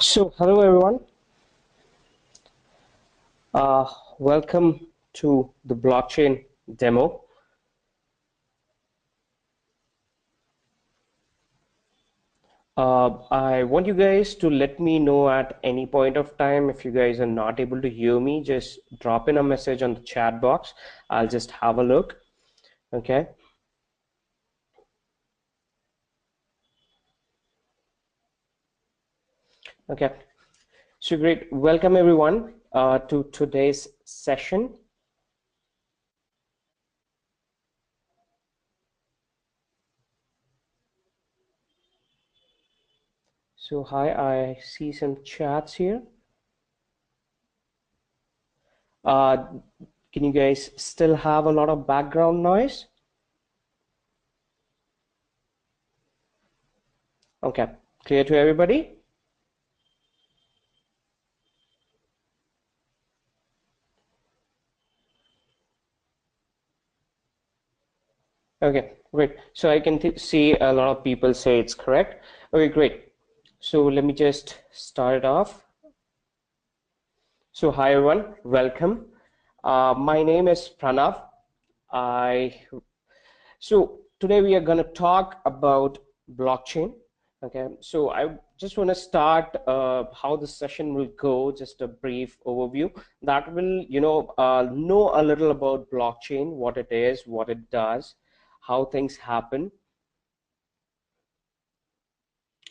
So, hello everyone. Uh, Welcome to the blockchain demo. I want you guys to let me know at any point of time if you guys are not able to hear me. Just drop in a message on the chat box. I'll just have a look. Okay. Okay. So great. Welcome everyone to today's session. So hi, I see some chats here. Can you guys still have a lot of background noise? Okay, clear to everybody? Okay, great. So I can see a lot of people say it's correct. Okay, great. So let me just start it off. So hi everyone, welcome. My name is Pranav. So today we are going to talk about blockchain. Okay, so I just want to start how the session will go, just a brief overview that will, know a little about blockchain, what it is, what it does, how things happen.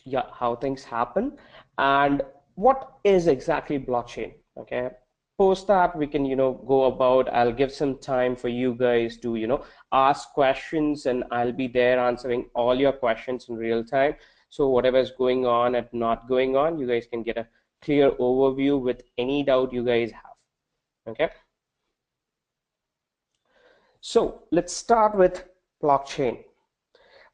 Yeah, how things happen and what is exactly blockchain. Okay, post that we can go about. I'll give some time for you guys to ask questions, and I'll be there answering all your questions in real time. So whatever is going on and not going on, you guys can get a clear overview with any doubt you guys have. Okay, so let's start with blockchain.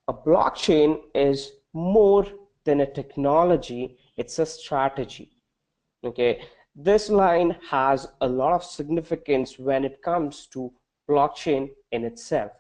A blockchain is more than a technology, it's a strategy. Okay, this line has a lot of significance when it comes to blockchain in itself.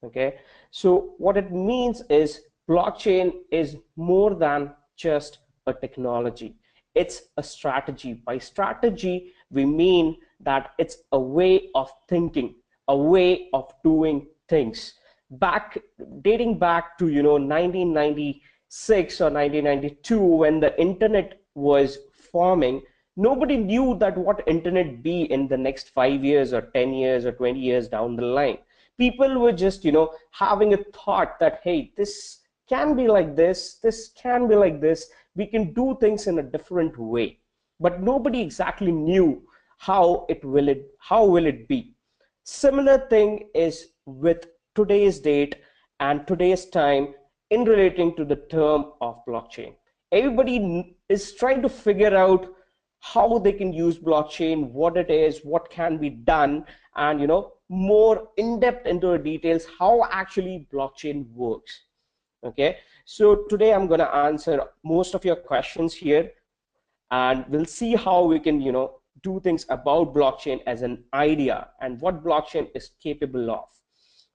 Okay, so what it means is blockchain is more than just a technology, it's a strategy. By strategy we mean that it's a way of thinking, a way of doing things. Back dating back to 1996 or 1992, when the internet was forming, nobody knew that what internet be in the next 5 years or 10 years or 20 years down the line. People were just having a thought that, hey, this can be like this can be like this, we can do things in a different way, but nobody exactly knew how will it be. Similar thing is with today's date and today's time in relating to the term of blockchain. Everybody is trying to figure out how they can use blockchain, what it is, what can be done, and more in depth into the details how actually blockchain works. Okay, so today I'm going to answer most of your questions here, and we'll see how we can do things about blockchain as an idea and what blockchain is capable of.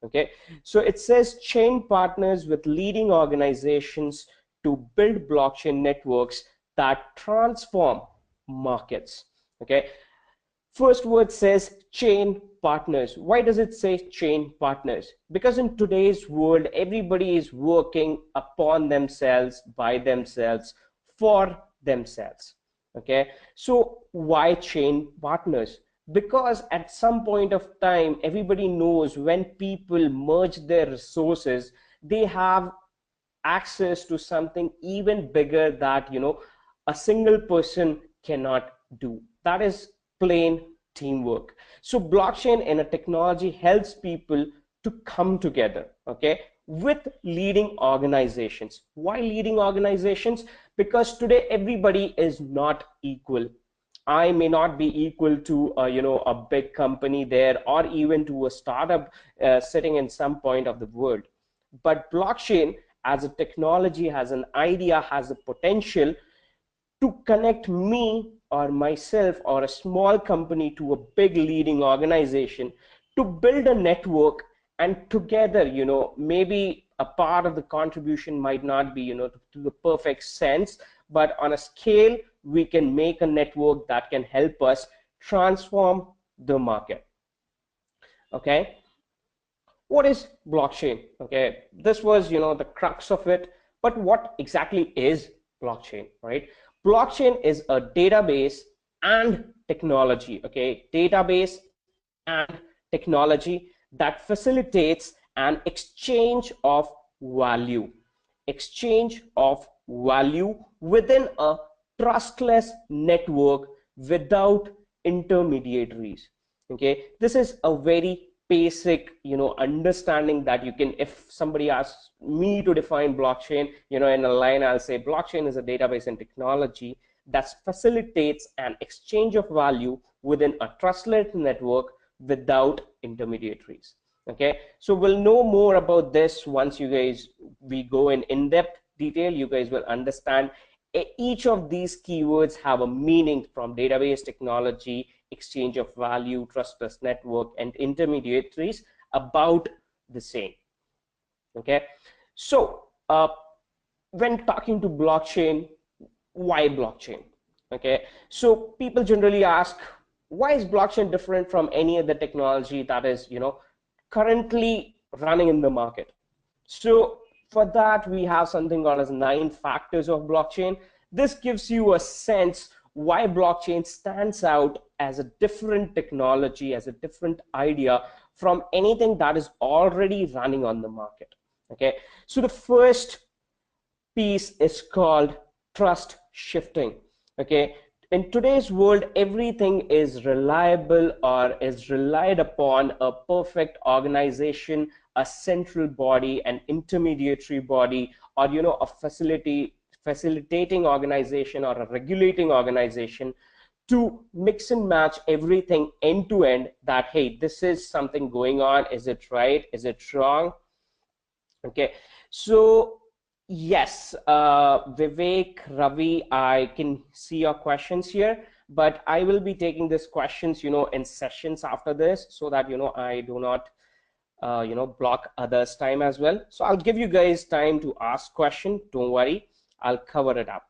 Okay, so it says chain partners with leading organizations to build blockchain networks that transform markets. Okay, first word says chain partners. Why does it say chain partners? Because in today's world everybody is working upon themselves, by themselves, for themselves. Okay, so why chain partners? Because at some point of time everybody knows when people merge their resources, they have access to something even bigger that a single person cannot do. That is plain teamwork. So blockchain in a technology helps people to come together, okay, with leading organizations. Why leading organizations? Because today everybody is not equal. I may not be equal to a big company there, or even to a startup sitting in some point of the world. But blockchain as a technology, has an idea, has the potential to connect me or myself or a small company to a big leading organization, to build a network. And together, maybe a part of the contribution might not be to the perfect sense, but on a scale we can make a network that can help us transform the market. Okay, what is blockchain? Okay, this was, the crux of it, but what exactly is blockchain, right? Blockchain is a database and technology, okay, database and technology that facilitates an exchange of value within a trustless network without intermediaries. Okay, this is a very basic, understanding that you can, if somebody asks me to define blockchain, in a line, I'll say blockchain is a database and technology that facilitates an exchange of value within a trustless network without intermediaries. Okay, so we'll know more about this once we go in in-depth detail. You guys will understand each of these keywords have a meaning, from database, technology, exchange of value, trustless network, and intermediaries, about the same. Okay, so when talking to blockchain, why blockchain? Okay, so people generally ask, why is blockchain different from any other technology that is, currently running in the market? So for that, we have something called as 9 factors of blockchain. This gives you a sense why blockchain stands out as a different technology, as a different idea from anything that is already running on the market. Okay, so the first piece is called trust shifting. Okay, in today's world, everything is reliable or is relied upon a perfect organization, a central body, an intermediary body, or a facilitating organization or a regulating organization to mix and match everything end to end, that hey, this is something going on, is it right, is it wrong? Okay, so yes, Vivek, Ravi, I can see your questions here, but I will be taking these questions, in sessions after this, so that, I do not, block others' time as well. So I'll give you guys time to ask question. Don't worry, I'll cover it up.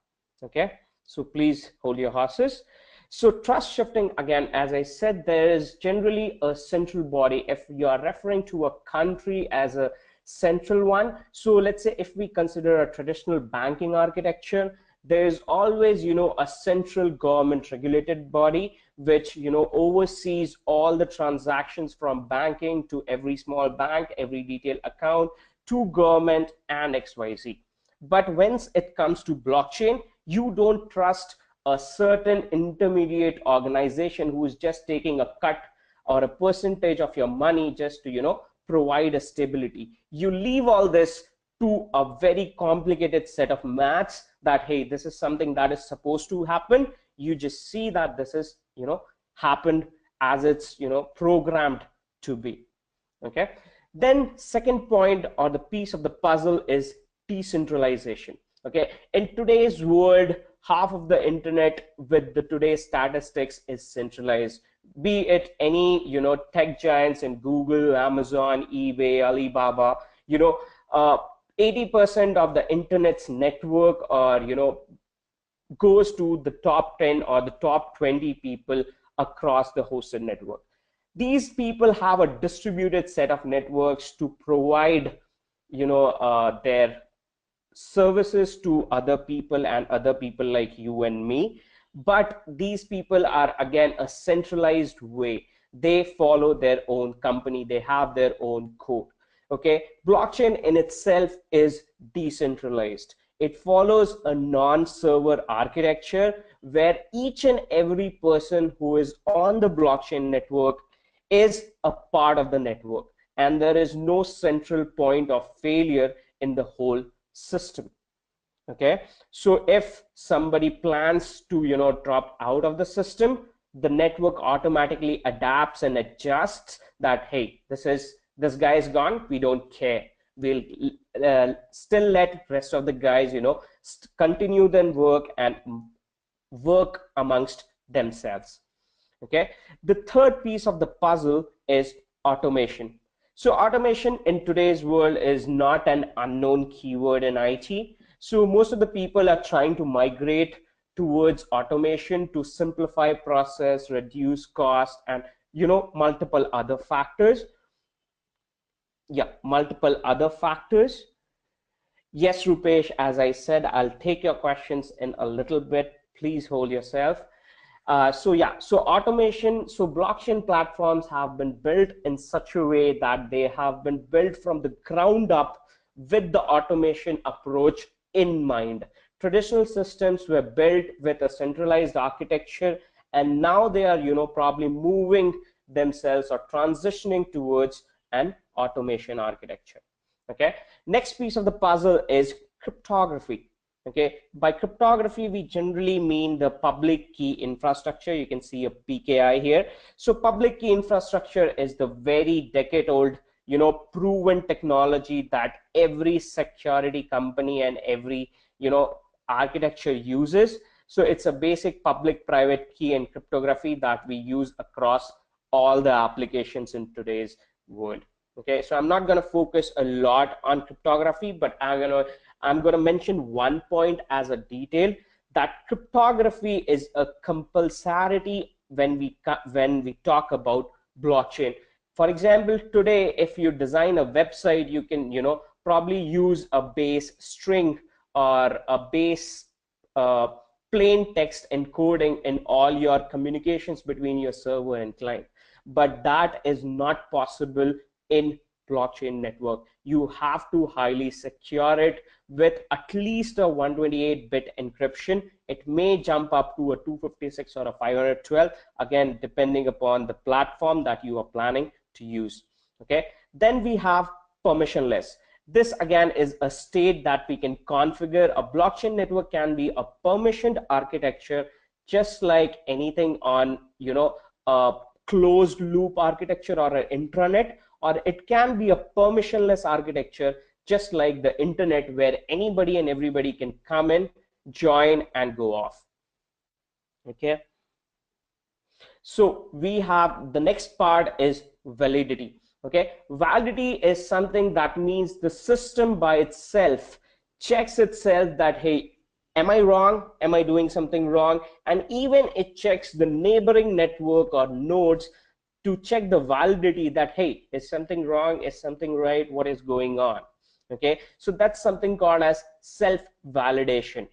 Okay, so please hold your horses. So trust shifting, again, as I said, there is generally a central body. If you are referring to a country as a central one, so let's say if we consider a traditional banking architecture, there's always, a central government regulated body which, oversees all the transactions from banking to every small bank, every detailed account to government and XYZ. But once it comes to blockchain, you don't trust a certain intermediate organization who is just taking a cut or a percentage of your money just to, provide a stability. You leave all this to a very complicated set of maths that, hey, this is something that is supposed to happen. You just see that this is, happened as it's, programmed to be. Okay. Then second point, or the piece of the puzzle, is decentralization. Okay. In today's world, half of the internet with the today's statistics is centralized, be it any, tech giants in Google, Amazon, eBay, Alibaba, 80% of the internet's network, or, goes to the top 10 or the top 20 people across the hosted network. These people have a distributed set of networks to provide, their services to other people and other people like you and me. But these people are, again, a centralized way. They follow their own company. They have their own code. Okay, blockchain in itself is decentralized. It follows a non-server architecture where each and every person who is on the blockchain network is a part of the network, and there is no central point of failure in the whole system. Okay, so if somebody plans to, drop out of the system, the network automatically adapts and adjusts that, hey, this guy is gone, we don't care, we'll still let rest of the guys, continue their work and work amongst themselves. Okay, the third piece of the puzzle is automation. So automation in today's world is not an unknown keyword in IT. So most of the people are trying to migrate towards automation to simplify process, reduce cost, and multiple other factors. Yeah, multiple other factors. Yes, Rupesh, as I said, I'll take your questions in a little bit. Please hold yourself. So automation, so blockchain platforms have been built in such a way that they have been built from the ground up with the automation approach in mind. Traditional systems were built with a centralized architecture, and now they are, probably moving themselves or transitioning towards an automation architecture. Okay, next piece of the puzzle is cryptography. Okay, by cryptography, we generally mean the public key infrastructure. You can see a PKI here. So public key infrastructure is the very decade-old, proven technology that every security company and every, architecture uses. So it's a basic public-private key and cryptography that we use across all the applications in today's world. Okay, so I'm not going to focus a lot on cryptography, but I'm going to mention one point as a detail, that cryptography is a compulsority when we talk about blockchain. For example, today, if you design a website, you can probably use a base string or a base plain text encoding in all your communications between your server and client. But that is not possible in blockchain network. You have to highly secure it with at least a 128-bit encryption. It may jump up to a 256 or a 512, again depending upon the platform that you are planning to use. Okay, then we have permissionless. This again is a state that we can configure. A blockchain network can be a permissioned architecture, just like anything on a closed loop architecture or an intranet, or it can be a permissionless architecture, just like the internet, where anybody and everybody can come in, join, and go off. Okay, so we have the next part is validity. Okay, validity is something that means the system by itself checks itself that, hey, am I wrong? Am I doing something wrong? And even it checks the neighboring network or nodes to check the validity that, hey, is something wrong? Is something right? What is going on? Okay, so that's something called as self-validation.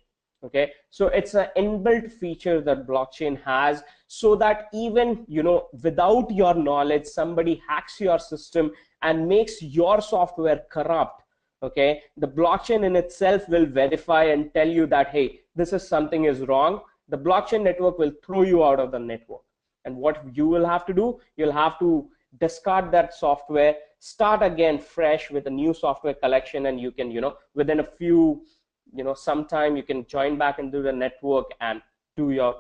Okay, so it's an inbuilt feature that blockchain has, so that even without your knowledge, somebody hacks your system and makes your software corrupt. Okay, the blockchain in itself will verify and tell you that, hey, this is something is wrong. The blockchain network will throw you out of the network. And what you will have to do, you'll have to discard that software, start again fresh with a new software collection, and you can, within a few, sometime you can join back into the network and do your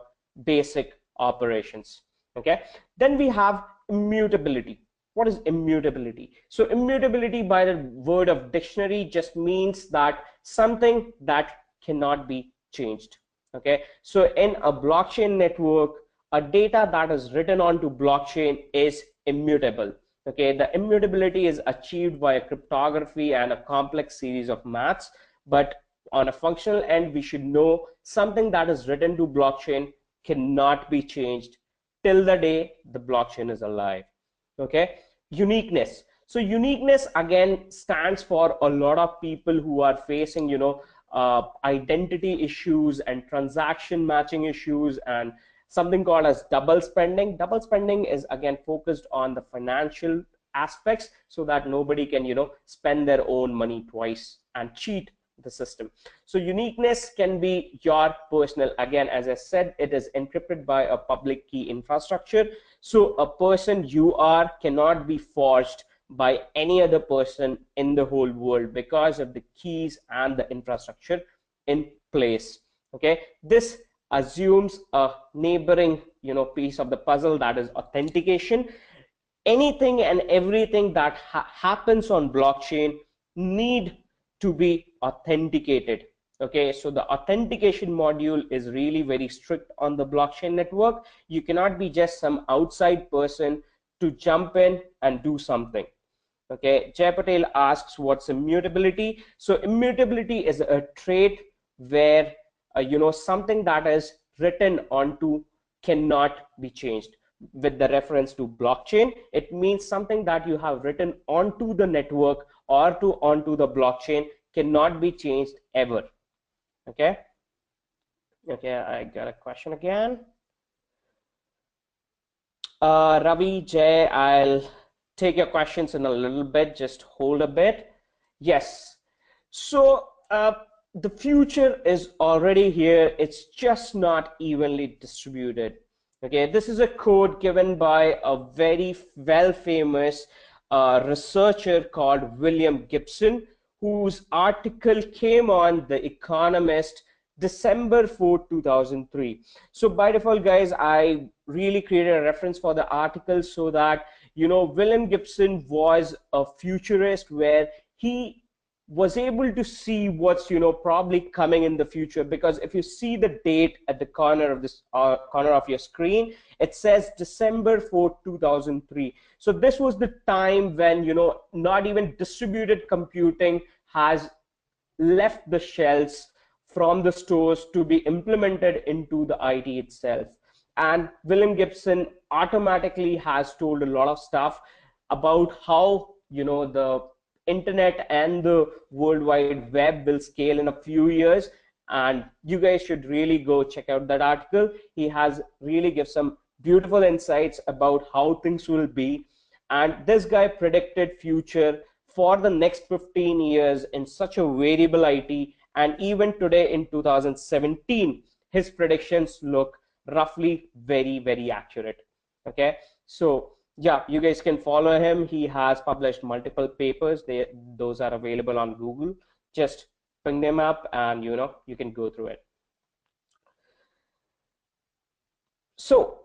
basic operations. Okay, then we have immutability. What is immutability? So immutability, by the word of dictionary, just means that something that cannot be changed. Okay, so in a blockchain network, a data that is written onto blockchain is immutable. Okay, the immutability is achieved by a cryptography and a complex series of maths, but on a functional end, we should know something that is written to blockchain cannot be changed till the day the blockchain is alive. Okay, uniqueness. So uniqueness again stands for a lot of people who are facing identity issues and transaction matching issues, and something called as double spending. Double spending is again focused on the financial aspects, so that nobody can spend their own money twice and cheat the system. So uniqueness can be your personal, again, as I said, it is encrypted by a public key infrastructure. So a person you are cannot be forged by any other person in the whole world because of the keys and the infrastructure in place. Okay, this assumes a neighboring piece of the puzzle, that is authentication. Anything and everything that happens on blockchain need to be authenticated. Okay, so the authentication module is really very strict on the blockchain network. You cannot be just some outside person to jump in and do something. Okay, Jay Patel asks, what's immutability? So immutability is a trait where something that is written onto cannot be changed. With the reference to blockchain, it means something that you have written onto the network or onto the blockchain cannot be changed ever. Okay. Okay, I got a question again. Ravi, Jay, I'll take your questions in a little bit. Just hold a bit. Yes. So the future is already here. It's just not evenly distributed. Okay, this is a quote given by a very well-famous researcher called William Gibson, whose article came on The Economist December 4, 2003. So by default, guys, I really created a reference for the article so that, William Gibson was a futurist where he was able to see what's probably coming in the future, because if you see the date at the corner of this corner of your screen, it says December 4, 2003. So this was the time when not even distributed computing has left the shelves from the stores to be implemented into the IT itself. And William Gibson automatically has told a lot of stuff about how the internet and the World Wide Web will scale in a few years. And you guys should really go check out that article. He has really give some beautiful insights about how things will be. And this guy predicted future for the next 15 years in such a variable IT. And even today in 2017, his predictions look roughly very, very accurate. Okay, so yeah, you guys can follow him. He has published multiple papers. Those are available on Google. Just bring them up and you can go through it. So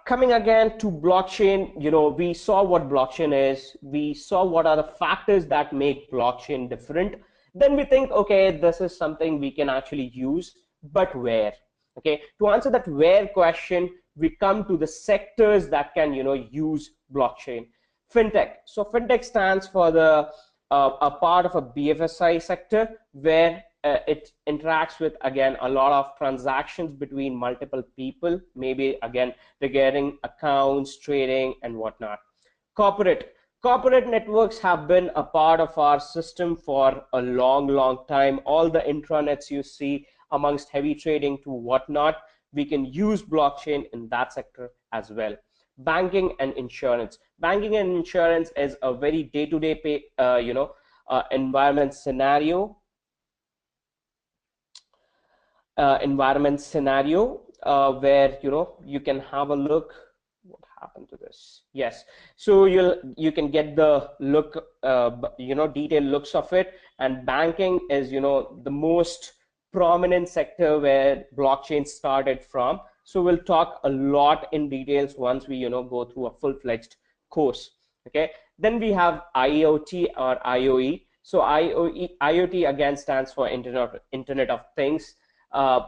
coming again to blockchain, we saw what blockchain is. We saw what are the factors that make blockchain different. Then we think, okay, this is something we can actually use, but where? Okay, to answer that where question, we come to the sectors that can use blockchain. Fintech. So fintech stands for the a part of a BFSI sector where it interacts with, again, a lot of transactions between multiple people, maybe again regarding accounts, trading, and whatnot. Corporate networks have been a part of our system for a long time. All the intranets you see amongst heavy trading to whatnot, we can use blockchain in that sector as well. Banking and insurance. Banking and insurance is a very day-to-day environment scenario. Where you can have a look. What happened to this? Yes, so you can get the look, detailed looks of it. And banking is the most prominent sector where blockchain started from. So we'll talk a lot in details once we go through a full-fledged course. Okay, then we have IoT or IoE. So IoT again stands for Internet of Things.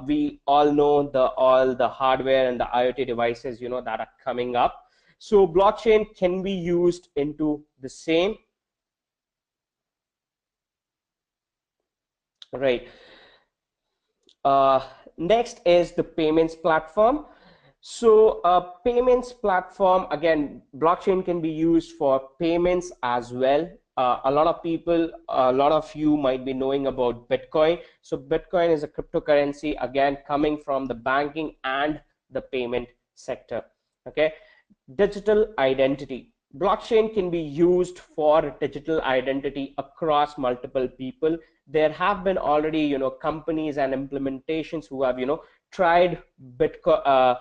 We all know all the hardware and the IoT devices that are coming up. So blockchain can be used into the same. Right. Next is the payments platform. So payments platform, again, blockchain can be used for payments as well. A lot of you might be knowing about Bitcoin. So Bitcoin is a cryptocurrency, again, coming from the banking and the payment sector. Okay, digital identity. Blockchain can be used for digital identity across multiple people. There have been already companies and implementations who have tried Bitcoin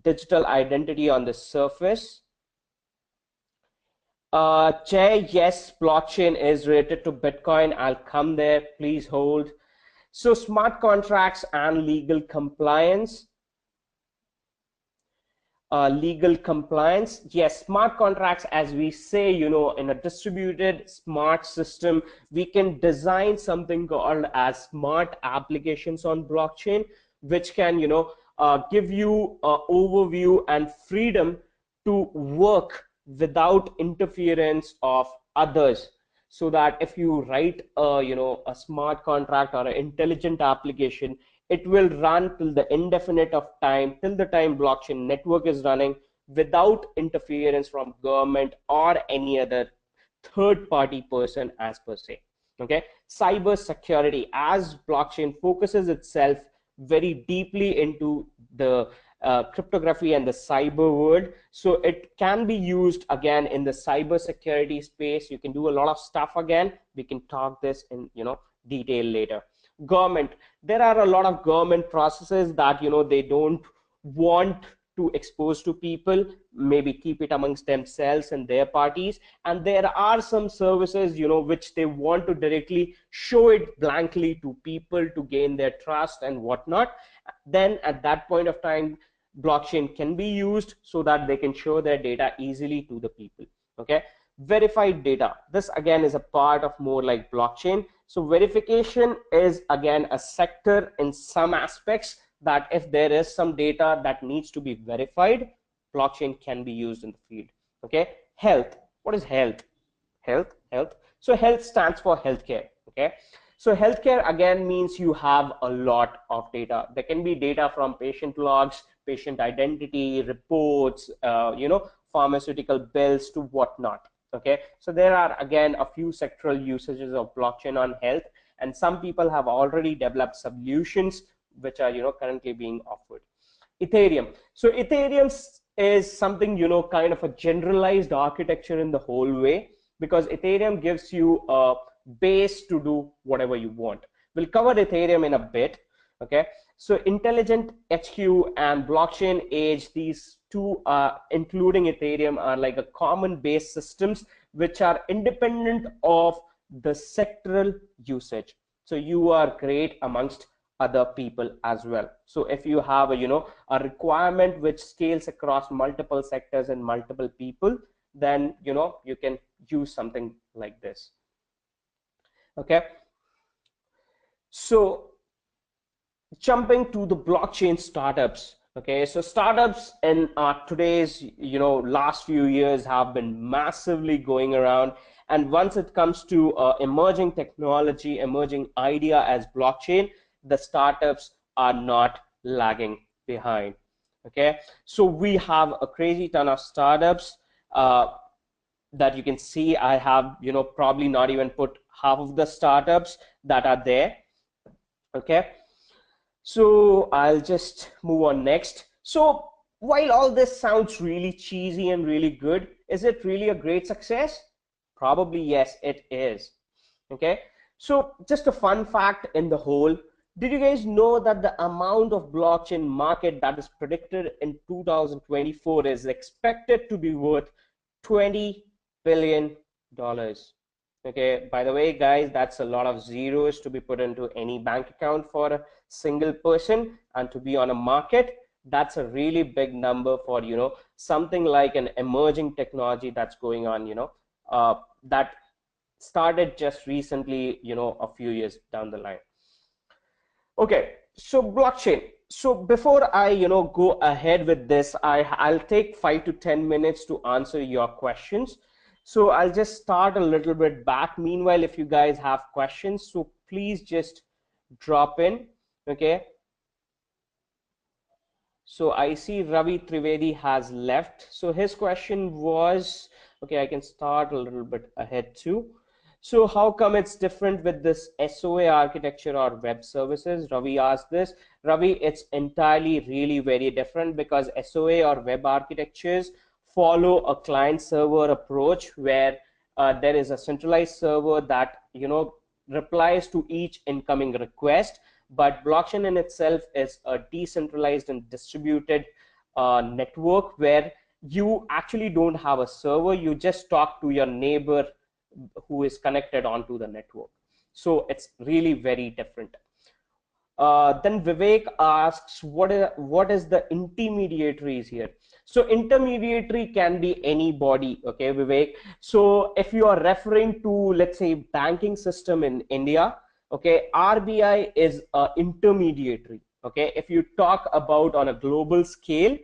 digital identity on the surface. Jay, yes, blockchain is related to Bitcoin. I'll come there. Please hold. So smart contracts and legal compliance. Yes, smart contracts, as we say, in a distributed smart system, we can design something called as smart applications on blockchain, which can give you an overview and freedom to work without interference of others. So that if you write a smart contract or an intelligent application, It will run till the indefinite of time, till the time blockchain network is running, without interference from government or any other third party person as per se. Okay, cyber security, as blockchain focuses itself very deeply into the cryptography and the cyber world, so it can be used again in the cyber security space. You can do a lot of stuff. Again, we can talk this in detail later. Government, there are a lot of government processes that they don't want to expose to people, maybe keep it amongst themselves and their parties, and there are some services which they want to directly show it blankly to people to gain their trust and whatnot. Then at that point of time, blockchain can be used so that they can show their data easily to the people. Okay, verified data, this again is a part of more like blockchain. So verification is again a sector in some aspects, that if there is some data that needs to be verified, blockchain can be used in the field. Okay, health, what is health? Health, so health stands for healthcare. Okay, so healthcare again means you have a lot of data. There can be data from patient logs, patient identity, reports, pharmaceutical bills to whatnot. Okay, so there are again a few sectoral usages of blockchain on health, and some people have already developed solutions which are currently being offered. Ethereum, so Ethereum is something kind of a generalized architecture in the whole way, because Ethereum gives you a base to do whatever you want. We'll cover Ethereum in a bit. Okay, so intelligent HQ and blockchain age, these two including Ethereum, are like a common base systems which are independent of the sectoral usage. So you are great amongst other people as well. So if you have a requirement which scales across multiple sectors and multiple people, then you can use something like this. Okay, so jumping to the blockchain startups. Okay, so startups in today's last few years have been massively going around, and once it comes to emerging technology, emerging idea as blockchain, the startups are not lagging behind. Okay, so we have a crazy ton of startups that you can see. I have probably not even put half of the startups that are there. Okay, so I'll just move on next. So while all this sounds really cheesy and really good, is it really a great success? Probably yes, it is. Okay, so just a fun fact in the whole, did you guys know that the amount of blockchain market that is predicted in 2024 is expected to be worth $20 billion? Okay, by the way, guys, that's a lot of zeros to be put into any bank account for a single person, and to be on a market, that's a really big number for something like an emerging technology that's going on, that started just recently, a few years down the line. Okay, so blockchain. So before I go ahead with this, I'll take 5 to 10 minutes to answer your questions. So I'll just start a little bit back. Meanwhile, if you guys have questions, so please just drop in. Okay, so I see Ravi Trivedi has left. So his question was, okay, I can start a little bit ahead too. So how come it's different with this SOA architecture or web services? Ravi asked this. Ravi, it's entirely really very different, because SOA or web architectures follow a client server approach where there is a centralized server that replies to each incoming request, but blockchain in itself is a decentralized and distributed network where you actually don't have a server, you just talk to your neighbor who is connected onto the network. So it's really very different. Then Vivek asks, what is the intermediaries here? So intermediary can be anybody. Okay, Vivek, so if you are referring to, let's say, banking system in India, okay, RBI is an intermediary. Okay, if you talk about on a global scale,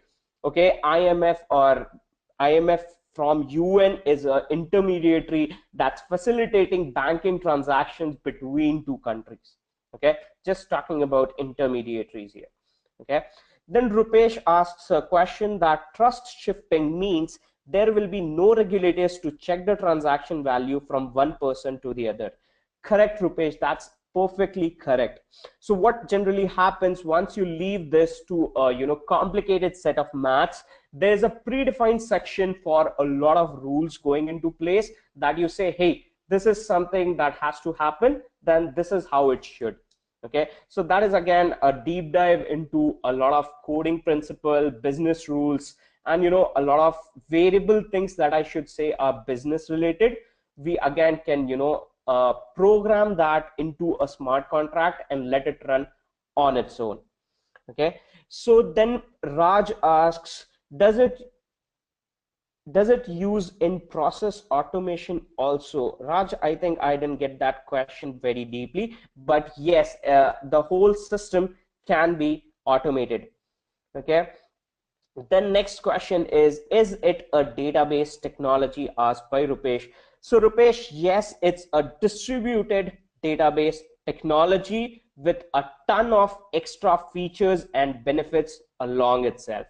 okay, IMF from UN is an intermediary that's facilitating banking transactions between two countries. Okay, just talking about intermediaries here. Okay, then Rupesh asks a question that trust shifting means there will be no regulators to check the transaction value from one person to the other. Correct, Rupesh, that's perfectly correct. So what generally happens once you leave this to a complicated set of maths, there's a predefined section for a lot of rules going into place that you say, hey, this is something that has to happen, then this is how it should. Okay, so that is again a deep dive into a lot of coding principle, business rules, and a lot of variable things that I should say are business related. We again can program that into a smart contract and let it run on its own. Okay, so then Raj asks, does it use in process automation also? Raj, I think I didn't get that question very deeply, but yes, the whole system can be automated. Okay, the next question is it a database technology, asked by Rupesh. So Rupesh, yes, it's a distributed database technology with a ton of extra features and benefits along itself.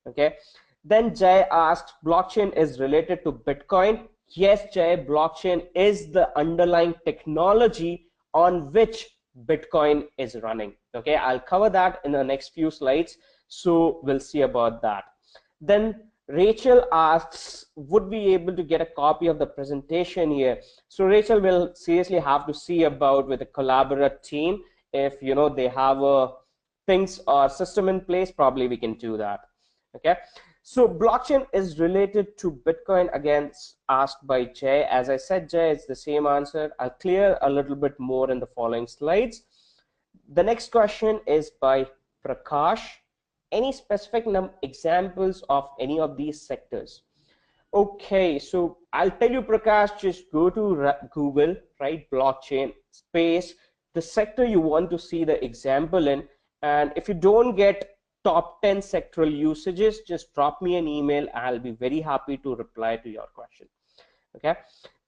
Okay, then Jay asks, blockchain is related to Bitcoin. Yes, Jay, blockchain is the underlying technology on which Bitcoin is running. Okay, I'll cover that in the next few slides, so we'll see about that. Then Rachel asks, would we be able to get a copy of the presentation here? So Rachel will seriously have to see about with a collaborative team. If they have a things or system in place, probably we can do that. Okay, so blockchain is related to Bitcoin, again asked by Jay. As I said, Jay, it's the same answer. I'll clear a little bit more in the following slides. The next question is by Prakash. Any specific examples of any of these sectors? Okay, so I'll tell you, Prakash, just go to Google, right, blockchain space, the sector you want to see the example in, and if you don't get top 10 sectoral usages, just drop me an email. I'll be very happy to reply to your question. Okay,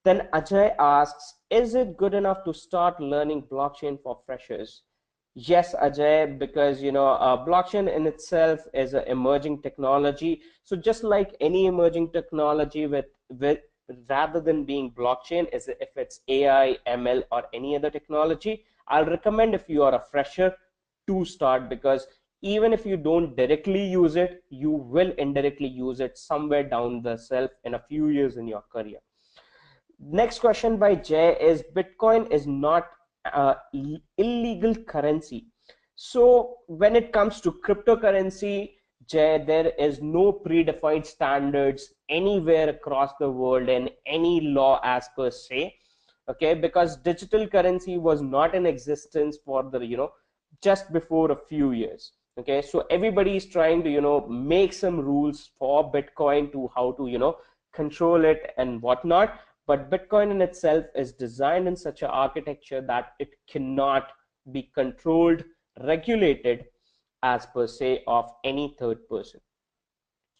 then Ajay asks, is it good enough to start learning blockchain for freshers? Yes, Ajay, because blockchain in itself is an emerging technology. So just like any emerging technology, with rather than being blockchain, is if it's AI, ML, or any other technology, I'll recommend if you are a fresher to start, because even if you don't directly use it, you will indirectly use it somewhere down the self in a few years in your career. Next question by Jay is, Bitcoin is not illegal currency. So when it comes to cryptocurrency, Jay, there is no predefined standards anywhere across the world in any law as per se. Okay, because digital currency was not in existence for the just before a few years. Okay, so everybody is trying to make some rules for Bitcoin to how to control it and whatnot. But Bitcoin in itself is designed in such an architecture that it cannot be controlled, regulated as per se of any third person.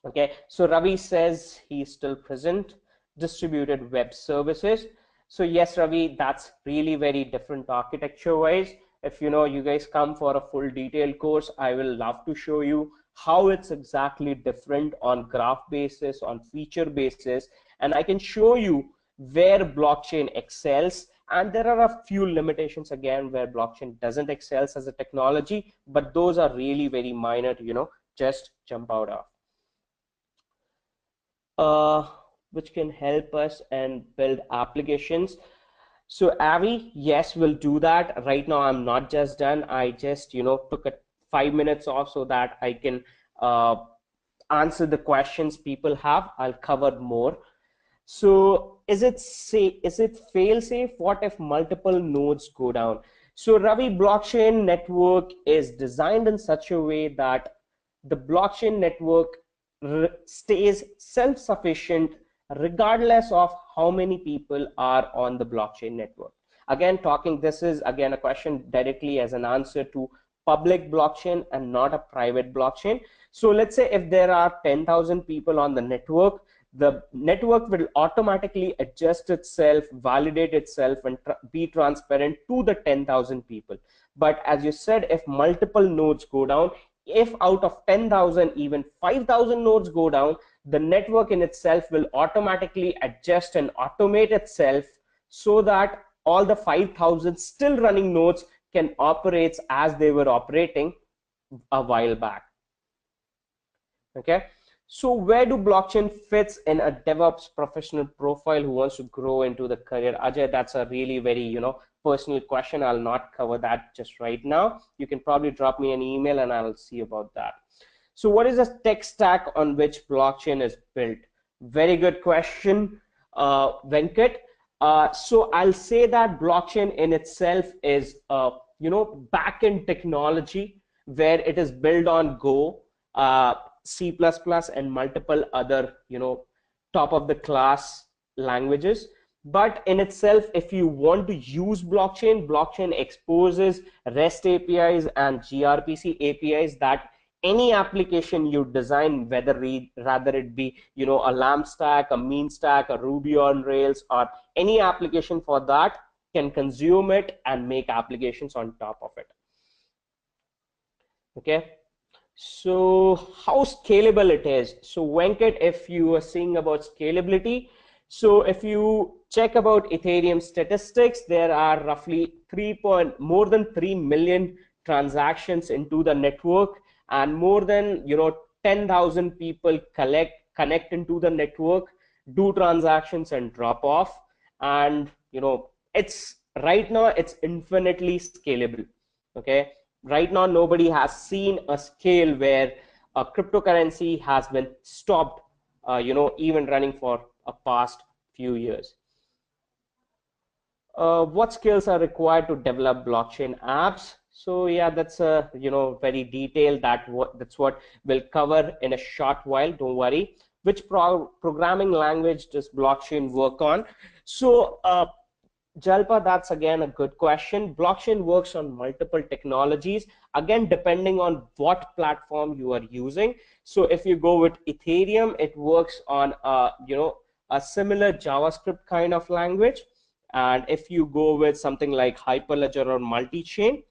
Okay, so Ravi says he's still present. Distributed web services. So yes, Ravi, that's really very different architecture wise. If you guys come for a full detailed course, I will love to show you how it's exactly different on graph basis, on feature basis, and I can show you where blockchain excels. And there are a few limitations again where blockchain doesn't excel as a technology, but those are really very minor to just jump out of. Which can help us and build applications. So Avi, yes, we'll do that. Right now I'm not just done. I just took 5 minutes off so that I can answer the questions people have. I'll cover more. So is it fail safe? What if multiple nodes go down? So Ravi, blockchain network is designed in such a way that the blockchain network stays self-sufficient regardless of how many people are on the blockchain network. Again, this is again a question directly as an answer to public blockchain and not a private blockchain. So let's say if there are 10,000 people on the network, the network will automatically adjust itself, validate itself, and be transparent to the 10,000 people. But as you said, if multiple nodes go down, if out of 10,000 even 5,000 nodes go down, the network in itself will automatically adjust and automate itself so that all the 5,000 still running nodes can operate as they were operating a while back. Okay, so where do blockchain fits in a DevOps professional profile who wants to grow into the career? Ajay, that's a really very personal question. I'll not cover that just right now. You can probably drop me an email and I'll see about that. So what is the tech stack on which blockchain is built? Very good question, Venkat. So I'll say that blockchain in itself is backend technology where it is built on Go, C++, and multiple other top of the class languages. But in itself, if you want to use blockchain exposes REST APIs and gRPC APIs that any application you design, rather it be a LAMP stack, a mean stack, a Ruby on Rails, or any application for that, can consume it and make applications on top of it. Okay, so how scalable it is? So Venkat, if you are seeing about scalability, so if you check about Ethereum statistics, there are roughly more than 3 million transactions into the network, and more than 10,000 people connect into the network, do transactions and drop off, and it's right now it's infinitely scalable. Okay, right now nobody has seen a scale where a cryptocurrency has been stopped even running for a past few years. What skills are required to develop blockchain apps? So yeah, that's a very detailed, that's what we'll cover in a short while, don't worry. Which programming language does blockchain work on? So Jalpa, that's again a good question. Blockchain works on multiple technologies, again depending on what platform you are using. So if you go with Ethereum, it works on a similar JavaScript kind of language. And if you go with something like Hyperledger or multi-chain,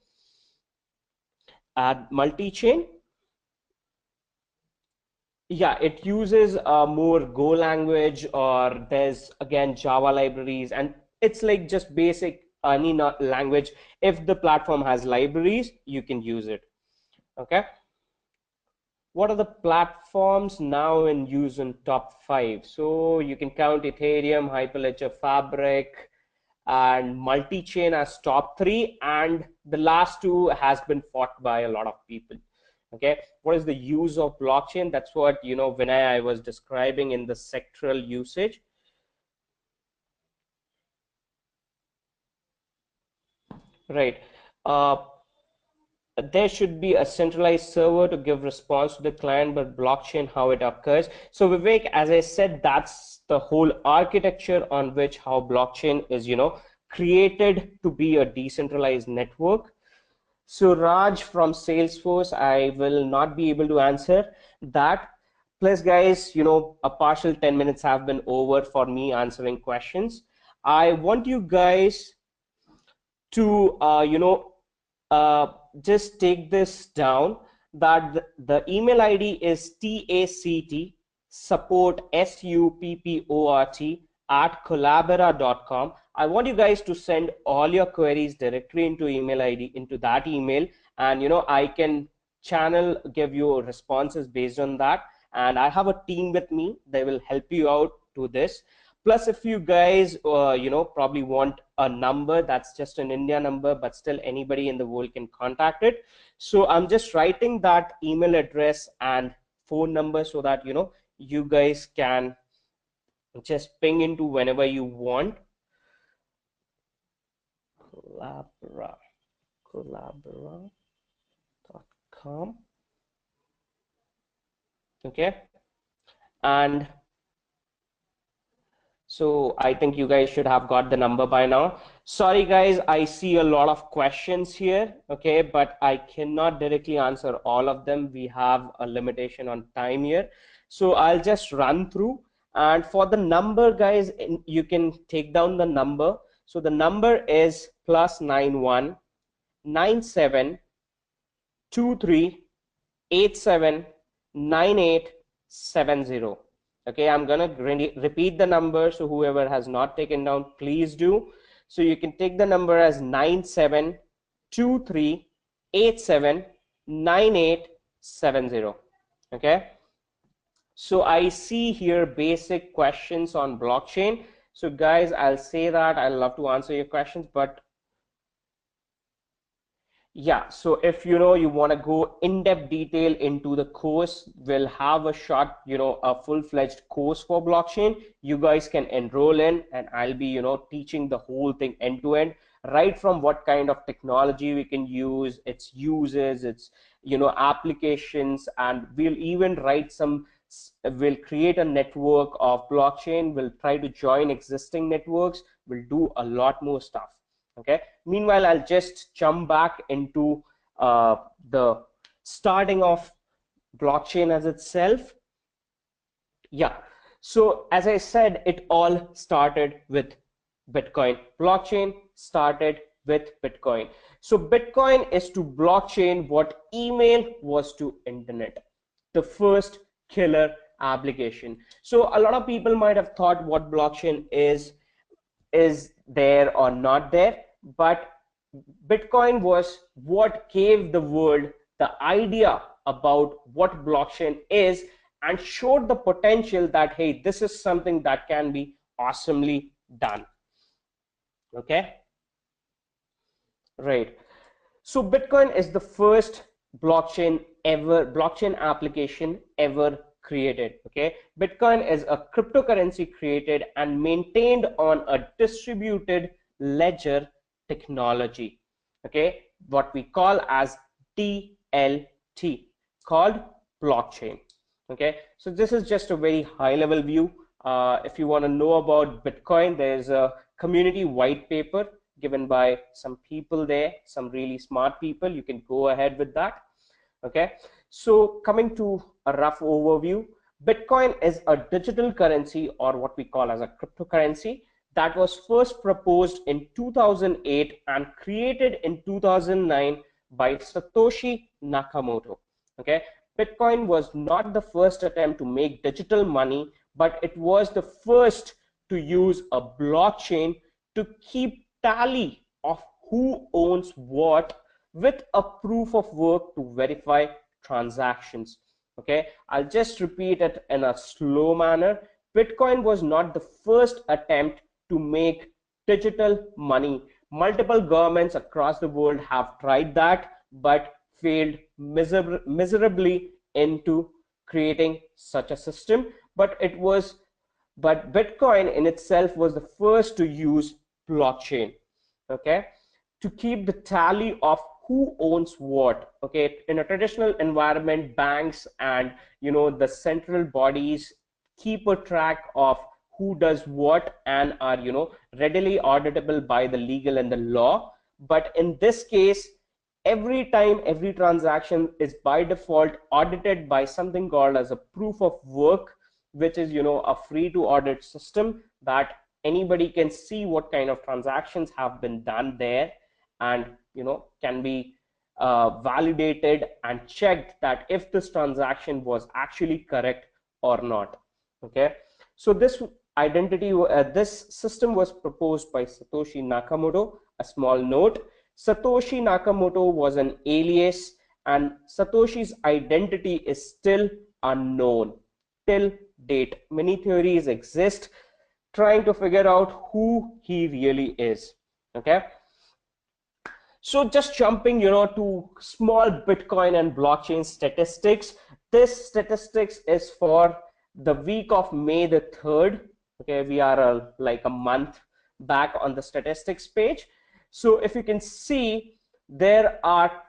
yeah, it uses more Go language, or there's again Java libraries, and it's like just basic any language. If the platform has libraries, you can use it. Okay, what are the platforms now in use in top 5? So you can count Ethereum, Hyperledger Fabric, and multi-chain as top 3, and the last 2 has been fought by a lot of people. Okay, what is the use of blockchain? That's what Vinay I was describing in the sectoral usage. Right. There should be a centralized server to give response to the client, but blockchain, how it occurs. So Vivek, as I said, that's the whole architecture on which how blockchain is created to be a decentralized network. So Raj from Salesforce, I will not be able to answer that. Plus guys, a partial 10 minutes have been over for me answering questions. I want you guys to just take this down, that the email ID is TACT support SUPPORT @collabora.com. I want you guys to send all your queries directly into email ID into that email, and I can give you responses based on that, and I have a team with me. They will help you out to this. Plus, if you guys probably want a number that's just an India number, but still anybody in the world can contact it. So I'm just writing that email address and phone number so that you guys can just ping into whenever you want. collabora.com. Okay, and so I think you guys should have got the number by now. Sorry guys, I see a lot of questions here, okay, but I cannot directly answer all of them. We have a limitation on time here. So I'll just run through, and for the number guys, you can take down the number. So the number is +91 9723879870. Okay, I'm gonna repeat the number, so whoever has not taken down, please do. So you can take the number as 9723879870. Okay, so I see here basic questions on blockchain. So guys, I'll say that I'll love to answer your questions, but yeah, so if you want to go in-depth detail into the course, we'll have a short, a full-fledged course for blockchain. You guys can enroll in, and I'll be, teaching the whole thing end to end, right from what kind of technology we can use, its uses, its, applications, and we'll even we'll create a network of blockchain. We'll try to join existing networks. We'll do a lot more stuff. Okay, meanwhile, I'll just jump back into the starting of blockchain as itself. Yeah, so as I said, it all started with Bitcoin. Blockchain started with Bitcoin. So Bitcoin is to blockchain what email was to internet, the first killer application. So a lot of people might have thought what blockchain is there or not there, but Bitcoin was what gave the world the idea about what blockchain is and showed the potential that, hey, this is something that can be awesomely done. Okay, right. So Bitcoin is the first blockchain application ever created. Okay, Bitcoin is a cryptocurrency created and maintained on a distributed ledger technology. Okay, what we call as DLT, called blockchain. Okay, so this is just a very high level view. If you want to know about Bitcoin, there's a community white paper given by some people there, some really smart people. You can go ahead with that. Okay, so coming to a rough overview, Bitcoin is a digital currency, or what we call as a cryptocurrency, that was first proposed in 2008 and created in 2009 by Satoshi Nakamoto. Okay, Bitcoin was not the first attempt to make digital money, but it was the first to use a blockchain to keep tally of who owns what, with a proof of work to verify transactions. Okay, I'll just repeat it in a slow manner. Bitcoin was not the first attempt to make digital money. Multiple governments across the world have tried that, but failed miserably into creating such a system. But Bitcoin in itself was the first to use blockchain, okay, to keep the tally of who owns what. Okay, in a traditional environment, banks and the central bodies keep a track of who does what and are readily auditable by the legal and the law. But in this case, every time every transaction is by default audited by something called as a proof of work, which is a free to audit system that anybody can see what kind of transactions have been done there, and can be validated and checked that if this transaction was actually correct or not. Okay, so this system was proposed by Satoshi Nakamoto. A small note: Satoshi Nakamoto was an alias, and Satoshi's identity is still unknown till date. Many theories exist trying to figure out who he really is. Okay, so just jumping to small Bitcoin and blockchain statistics. This statistics is for the week of May the 3rd. Okay, we are like a month back on the statistics page. So if you can see, there are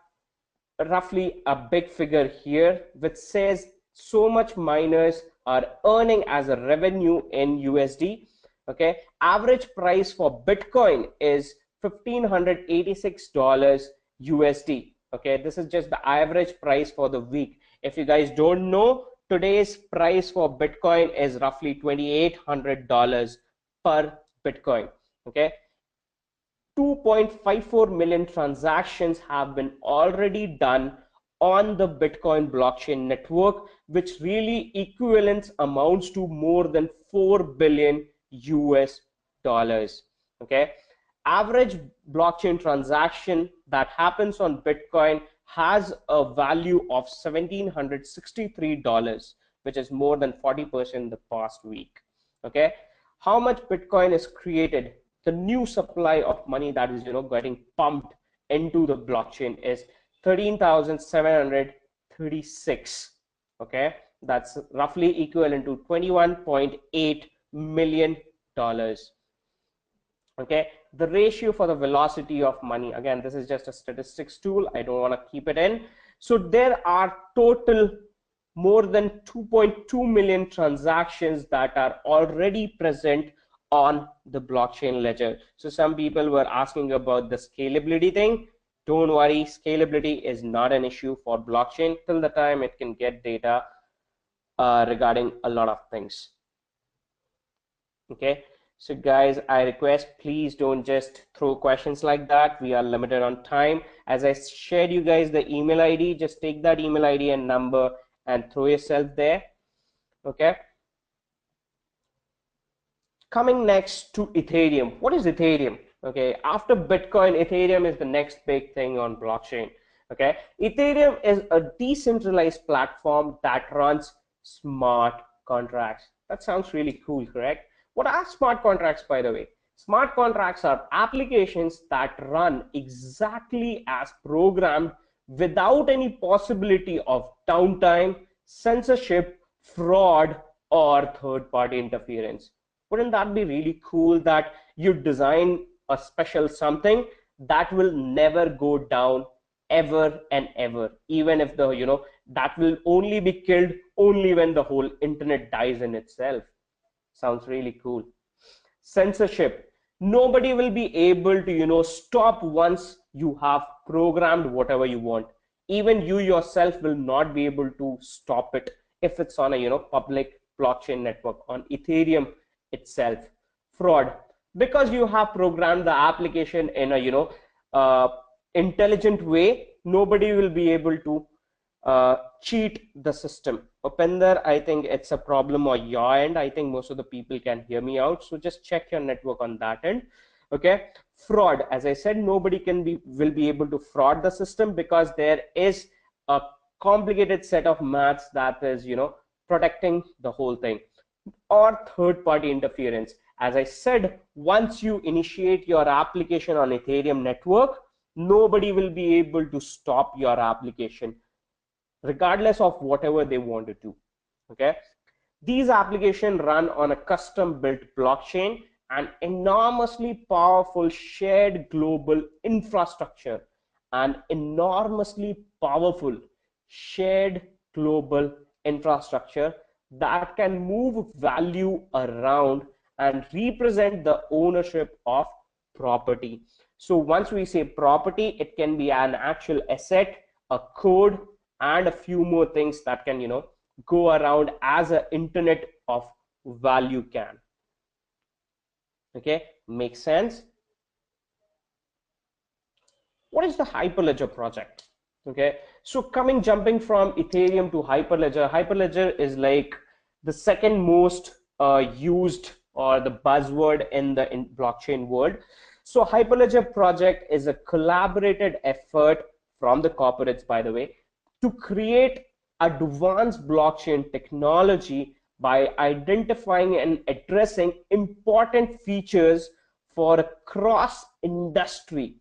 roughly a big figure here which says so much miners are earning as a revenue in USD. Okay, average price for Bitcoin is $1,586 USD. Okay, this is just the average price for the week. If you guys don't know, today's price for Bitcoin is roughly $2,800 per Bitcoin. Okay, 2.54 million transactions have been already done on the Bitcoin blockchain network, which really equivalents amounts to more than 4 billion US dollars. Okay, average blockchain transaction that happens on Bitcoin has a value of $1,763, which is more than 40% the past week. Okay, how much Bitcoin is created? The new supply of money that is getting pumped into the blockchain is 13,736. Okay, that's roughly equivalent to $21.8 million. Okay, the ratio for the velocity of money, again, this is just a statistics tool, I don't want to keep it in. So there are total more than 2.2 million transactions that are already present on the blockchain ledger. So some people were asking about the scalability thing. Don't worry, scalability is not an issue for blockchain till the time it can get data regarding a lot of things. Okay, so guys, I request please don't just throw questions like that. We are limited on time. As I shared you guys the email ID, just take that email ID and number and throw yourself there. Okay, coming next to Ethereum. What is Ethereum? Okay, after Bitcoin, Ethereum is the next big thing on blockchain. Okay, Ethereum is a decentralized platform that runs smart contracts. That sounds really cool, correct? What are smart contracts, by the way? Smart contracts are applications that run exactly as programmed without any possibility of downtime, censorship, fraud, or third-party interference. Wouldn't that be really cool that you design a special something that will never go down ever and ever, even if the that will only be killed only when the whole internet dies in itself. Sounds really cool. Censorship. Nobody will be able to stop once you have programmed whatever you want. Even you yourself will not be able to stop it if it's on a public blockchain network on Ethereum itself. Fraud. Because you have programmed the application in a intelligent way, nobody will be able to cheat the system. Upender, I think it's a problem on your end. I think most of the people can hear me out, so just check your network on that end. Okay, fraud, as I said, nobody will be able to fraud the system because there is a complicated set of maths that is protecting the whole thing. Or third-party interference. As I said, once you initiate your application on Ethereum network, nobody will be able to stop your application regardless of whatever they want to do. Okay, these applications run on a custom built blockchain and enormously powerful shared global infrastructure, and enormously powerful shared global infrastructure that can move value around and represent the ownership of property. So once we say property, it can be an actual asset, a code, and a few more things that can go around as an internet of value can. Okay, makes sense. What is the Hyperledger project? Okay, so jumping from Ethereum to Hyperledger. Hyperledger is like the second most used or the buzzword in the blockchain world. So Hyperledger project is a collaborated effort from the corporates, by the way, to create advanced blockchain technology by identifying and addressing important features for a cross-industry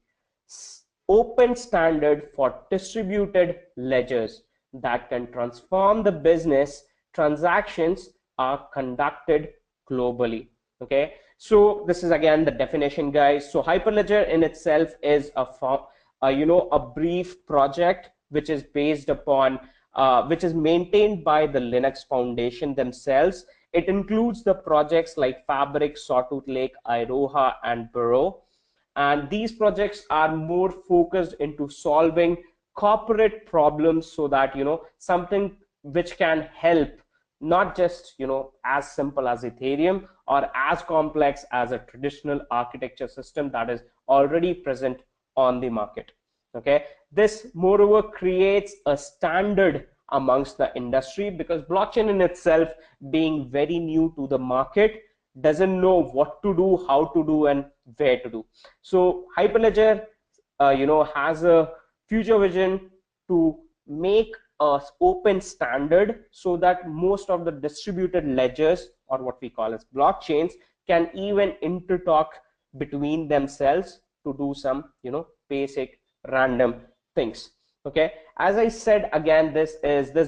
open standard for distributed ledgers that can transform the business transactions are conducted globally. Okay, so this is again the definition, guys. So Hyperledger in itself is a brief project which is based upon which is maintained by the Linux Foundation themselves. It includes the projects like Fabric, Sawtooth Lake, Iroha, and Burrow. And these projects are more focused into solving corporate problems so that something which can help not just as simple as Ethereum or as complex as a traditional architecture system that is already present on the market. Okay, this moreover creates a standard amongst the industry, because blockchain in itself, being very new to the market, doesn't know what to do, how to do, and where to do. So Hyperledger has a future vision to make a open standard so that most of the distributed ledgers, or what we call as blockchains, can even intertalk between themselves to do some basic random things. Okay, as I said, again, this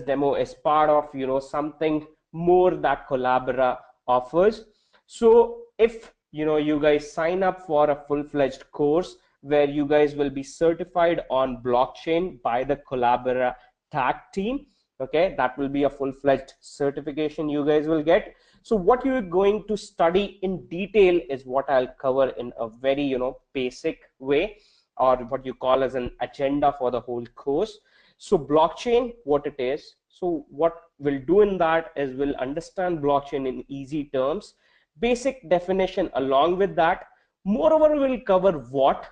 demo is part of something more that Collabora offers. So if you guys sign up for a full-fledged course where you guys will be certified on blockchain by the Collabora tag team, okay, that will be a full-fledged certification you guys will get. So what you're going to study in detail is what I'll cover in a very basic way, or what you call as an agenda for the whole course. So blockchain, what it is. So what we'll do in that is we'll understand blockchain in easy terms, basic definition along with that. Moreover, we'll cover what,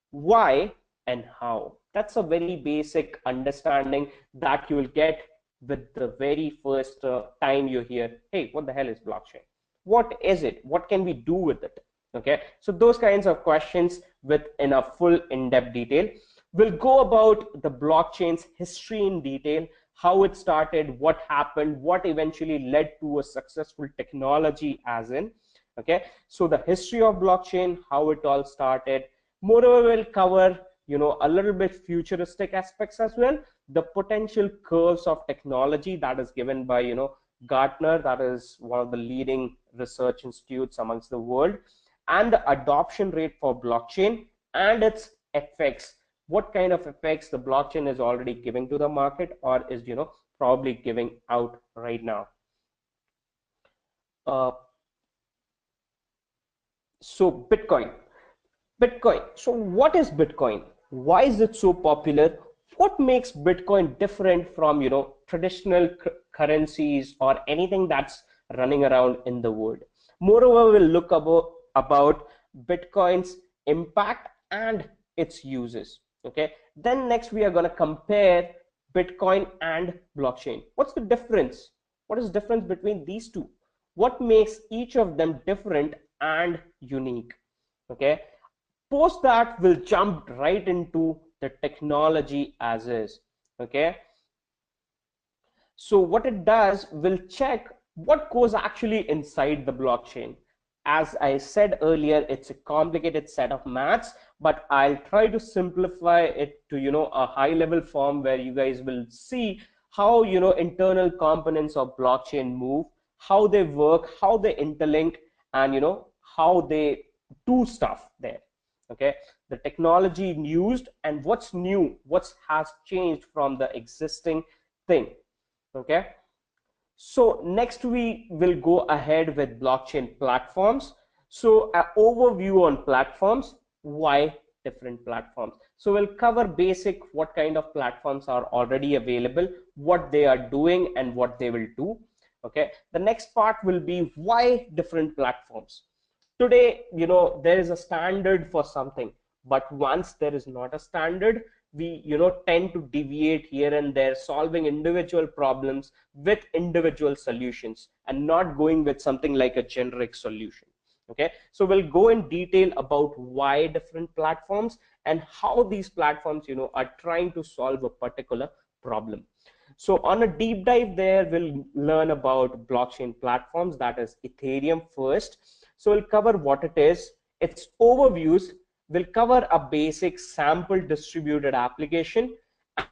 why, and how. That's a very basic understanding that you will get with the very first time you hear, hey, what the hell is blockchain? What is it? What can we do with it? Okay, so those kinds of questions within a full in-depth detail. We'll go about the blockchain's history in detail, how it started, what happened, what eventually led to a successful technology as in. Okay, so the history of blockchain, how it all started. Moreover, we'll cover a little bit futuristic aspects as well, the potential curves of technology that is given by Gartner, that is one of the leading research institutes amongst the world, and the adoption rate for blockchain and its effects, what kind of effects the blockchain is already giving to the market, or is probably giving out right now. So Bitcoin. So what is Bitcoin? Why is it so popular? What makes Bitcoin different from traditional currencies or anything that's running around in the world? Moreover, we'll look about Bitcoin's impact and its uses. Okay, then next we are going to compare Bitcoin and blockchain. What's the difference? What is the difference between these two? What makes each of them different and unique? Okay, post that, we'll jump right into the technology as is. Okay, so what it does, we'll check what goes actually inside the blockchain. As I said earlier, it's a complicated set of maths, but I'll try to simplify it to a high level form where you guys will see how internal components of blockchain move, how they work, how they interlink, and how they do stuff there. Okay, the technology used and what's new, what has changed from the existing thing. Okay, so next we will go ahead with blockchain platforms. So an overview on platforms, why different platforms. So we'll cover basic what kind of platforms are already available, what they are doing, and what they will do. Okay, the next part will be why different platforms. Today there is a standard for something, but once there is not a standard, we tend to deviate here and there, solving individual problems with individual solutions and not going with something like a generic solution. Okay, so we'll go in detail about why different platforms and how these platforms are trying to solve a particular problem. So on a deep dive there, we'll learn about blockchain platforms, that is Ethereum first. So we'll cover what it is, its overviews, we'll cover a basic sample distributed application,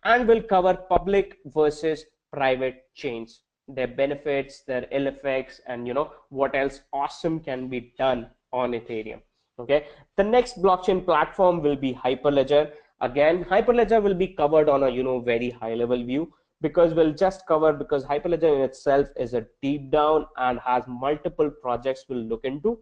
and we'll cover public versus private chains, their benefits, their ill effects, and what else awesome can be done on Ethereum. Okay, the next blockchain platform will be Hyperledger. Again, Hyperledger will be covered on a very high level view, because we'll just cover, because Hyperledger in itself is a deep down and has multiple projects we'll look into.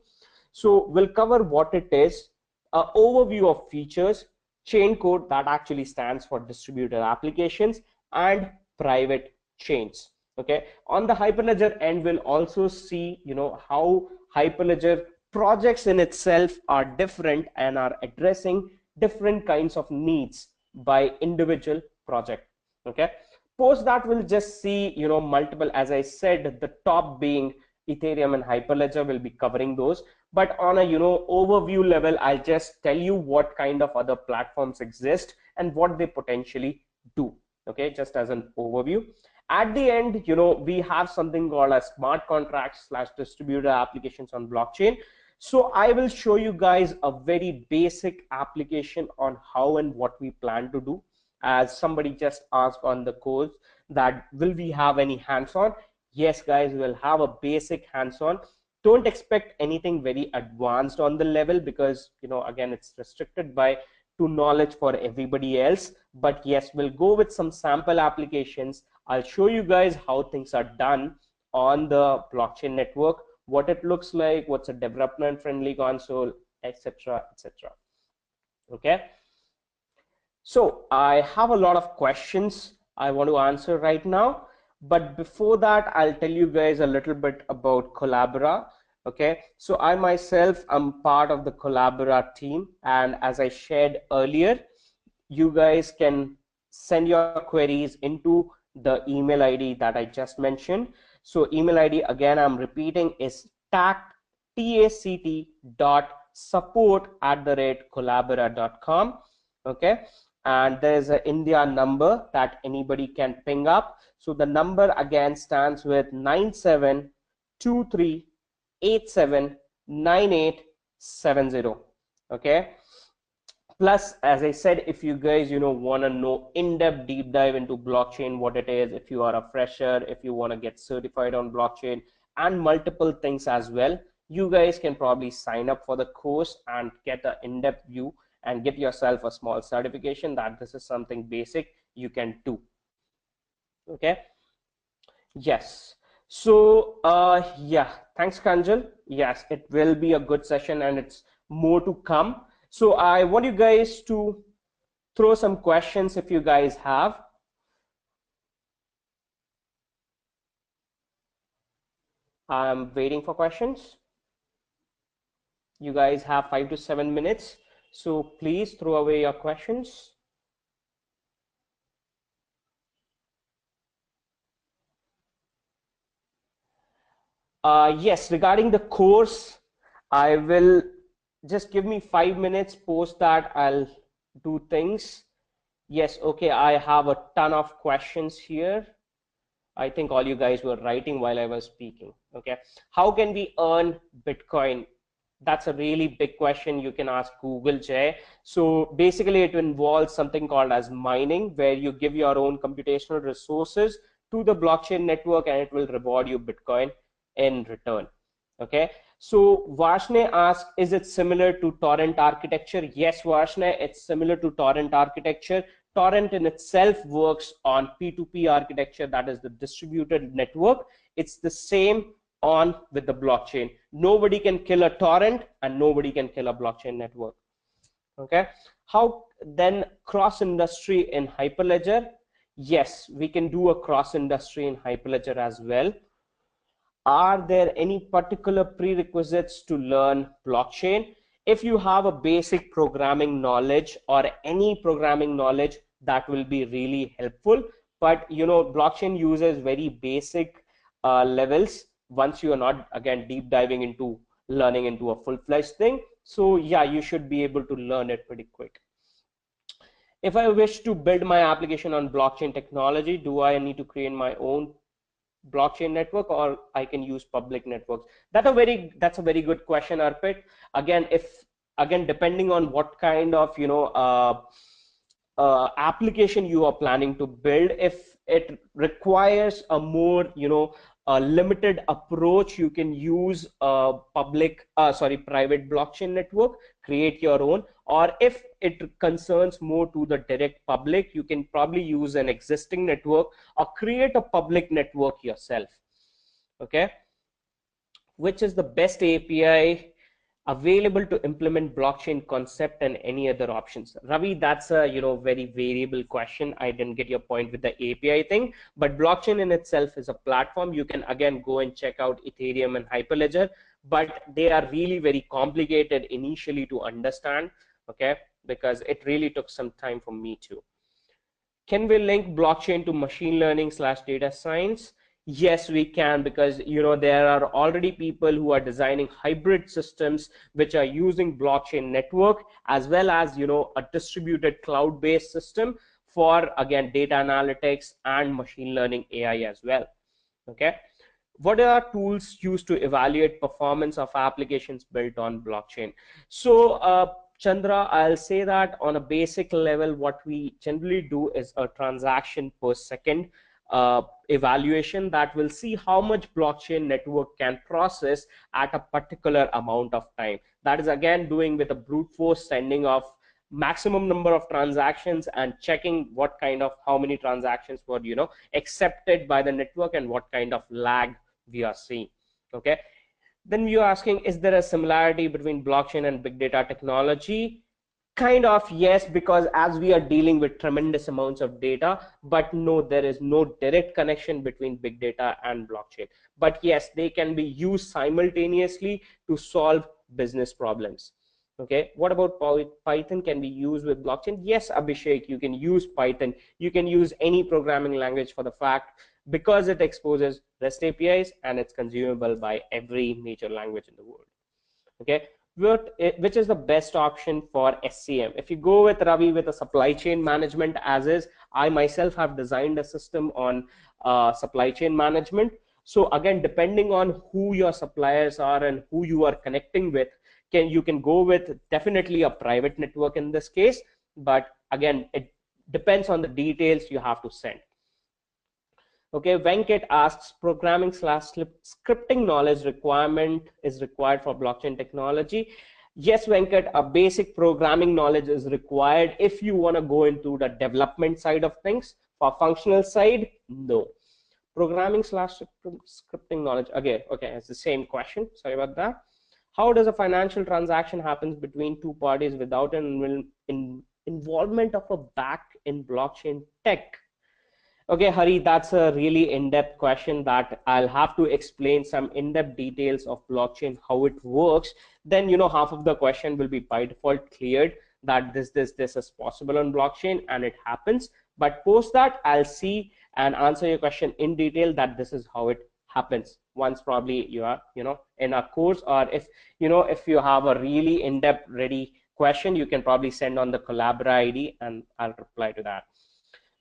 So we'll cover what it is, an overview of features, chain code, that actually stands for distributed applications, and private chains. Okay, on the Hyperledger end, we'll also see how Hyperledger projects in itself are different and are addressing different kinds of needs by individual project. Okay, post that we'll just see, you know, multiple, as I said, the top being Ethereum and Hyperledger. Will be covering those, but on a, you know, overview level, I'll just tell you what kind of other platforms exist and what they potentially do. Okay, just as an overview. At the end, you know, we have something called as smart contracts / distributed applications on blockchain. So I will show you guys a very basic application on how and what we plan to do. As somebody just asked on the course that will we have any hands-on? Yes guys, we'll have a basic hands-on. Don't expect anything very advanced on the level, because, you know, again, it's restricted by to knowledge for everybody else. But yes, we'll go with some sample applications. I'll show you guys how things are done on the blockchain network, what it looks like, what's a development friendly console, etc, etc. Okay, so I have a lot of questions I want to answer right now, but before that, I'll tell you guys a little bit about Collabora. Okay, so I myself am part of the Collabora team, and as I shared earlier, you guys can send your queries into the email ID that I just mentioned. So email ID, again, I'm repeating, is tact.support@collabora.com. Okay, and there's an India number that anybody can ping up. So the number again stands with 9723879870. Okay, plus, as I said, if you guys, you know, want to know in-depth deep dive into blockchain, what it is, if you are a fresher, if you want to get certified on blockchain and multiple things as well, you guys can probably sign up for the course and get an in-depth view and get yourself a small certification that this is something basic you can do. Okay, yes. So yeah, thanks Kanjal. Yes, it will be a good session and it's more to come. So I want you guys to throw some questions if you guys have. I'm waiting for questions. You guys have 5 to 7 minutes, so please throw away your questions. Yes, regarding the course, I will just give me 5 minutes. Post that, I'll do things. Yes, okay, I have a ton of questions here. I think all you guys were writing while I was speaking. Okay, how can we earn Bitcoin? That's a really big question. You can ask Google, Jay. So basically it involves something called as mining, where you give your own computational resources to the blockchain network and it will reward you Bitcoin in return. Okay, so Varshne asked, is it similar to torrent architecture? Yes, Varshne, it's similar to torrent architecture. Torrent in itself works on P2P architecture, that is the distributed network. It's the same on with the blockchain. Nobody can kill a torrent and nobody can kill a blockchain network. Okay, how then cross industry in Hyperledger? Yes, we can do a cross industry in Hyperledger as well. Are there any particular prerequisites to learn blockchain? If you have a basic programming knowledge or any programming knowledge, that will be really helpful. But you know, blockchain uses very basic levels once you are not, again, deep diving into learning into a full-fledged thing. So yeah, you should be able to learn it pretty quick. If I wish to build my application on blockchain technology, do I need to create my own blockchain network or I can use public networks? That's a very good question, Arpit. Again, depending on what kind of, you know, application you are planning to build, if it requires a more, you know, a limited approach, you can use a private blockchain network, create your own. Or if it concerns more to the direct public, you can probably use an existing network or create a public network yourself. Okay, which is the best API available to implement blockchain concept and any other options? Ravi, that's a very variable question. I didn't get your point with the API thing, but blockchain in itself is a platform. You can again go and check out Ethereum and Hyperledger, but they are really very complicated initially to understand, okay, because it really took some time for me too. Can we link blockchain to machine learning / data science? Yes, we can, because there are already people who are designing hybrid systems which are using blockchain network as well as a distributed cloud-based system for again data analytics and machine learning AI as well. Okay, what are tools used to evaluate performance of applications built on blockchain? So Chandra, I'll say that on a basic level, what we generally do is a transaction per second evaluation that will see how much blockchain network can process at a particular amount of time. That is again doing with a brute force sending of maximum number of transactions and checking what kind of how many transactions were accepted by the network and what kind of lag we are seeing. Okay, then you're asking, is there a similarity between blockchain and big data technology? Kind of, yes, because as we are dealing with tremendous amounts of data, but no, there is no direct connection between big data and blockchain. But yes, they can be used simultaneously to solve business problems. Okay, what about Python? Can be used with blockchain? Yes, Abhishek, you can use Python. You can use any programming language for the fact because it exposes REST APIs and it's consumable by every major language in the world. Okay, which is the best option for SCM? If you go with Ravi with a supply chain management as is, I myself have designed a system on supply chain management. So again, depending on who your suppliers are and who you are connecting with, you can go with definitely a private network in this case, but again, it depends on the details you have to send. Okay, Venkat asks, programming / scripting knowledge requirement is required for blockchain technology. Yes, Venkat, a basic programming knowledge is required if you want to go into the development side of things. For functional side, no. Programming / scripting knowledge, again, okay, it's the same question, sorry about that. How does a financial transaction happen between two parties without an involvement of a back in blockchain tech? Okay, Hari, that's a really in-depth question that I'll have to explain some in-depth details of blockchain, how it works. Then, half of the question will be by default cleared that this is possible on blockchain and it happens. But post that, I'll see and answer your question in detail that this is how it happens once probably you are in a course, or if you have a really in-depth ready question, you can probably send on the Collabora ID and I'll reply to that.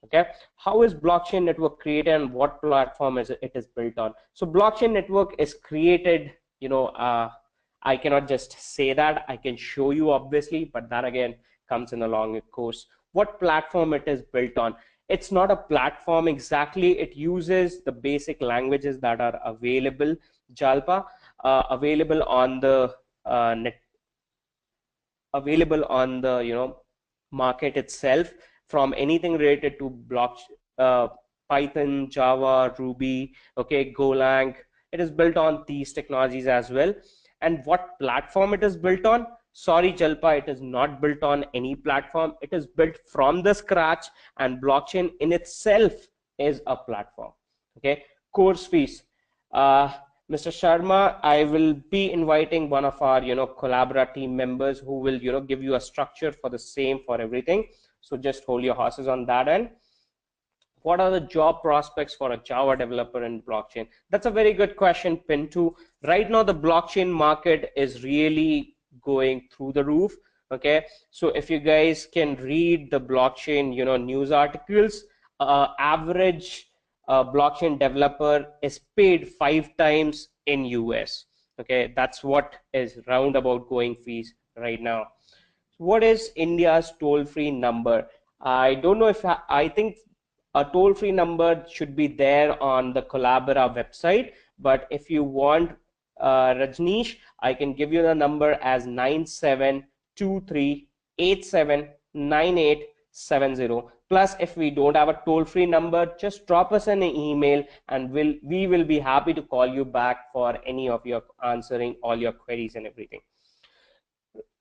Okay, how is blockchain network created and what platform it is built on? So blockchain network is created, I cannot just say that, I can show you obviously, but that again comes in a longer course. What platform it is built on? It's not a platform exactly. It uses the basic languages that are available, Jalpa, available on the market itself, from anything related to Python, Java, Ruby, okay, Golang. It is built on these technologies as well. And what platform it is built on? Sorry, Jalpa, it is not built on any platform. It is built from the scratch, and blockchain in itself is a platform. Okay, course fees. Mr. Sharma, I will be inviting one of our Collabora team members who will give you a structure for the same for everything. So just hold your horses on that end. What are the job prospects for a Java developer in blockchain? That's a very good question, Pintu. Right now, the blockchain market is really going through the roof. Okay, so if you guys can read the blockchain, news articles, average blockchain developer is paid 5 times in US. Okay, that's what is roundabout going fees right now. What is India's toll-free number? I don't know if I think a toll-free number should be there on the Collabora website, but if you want, Rajneesh, I can give you the number as 9723879870. Plus, if we don't have a toll-free number, just drop us an email and we will be happy to call you back for any of your answering all your queries and everything.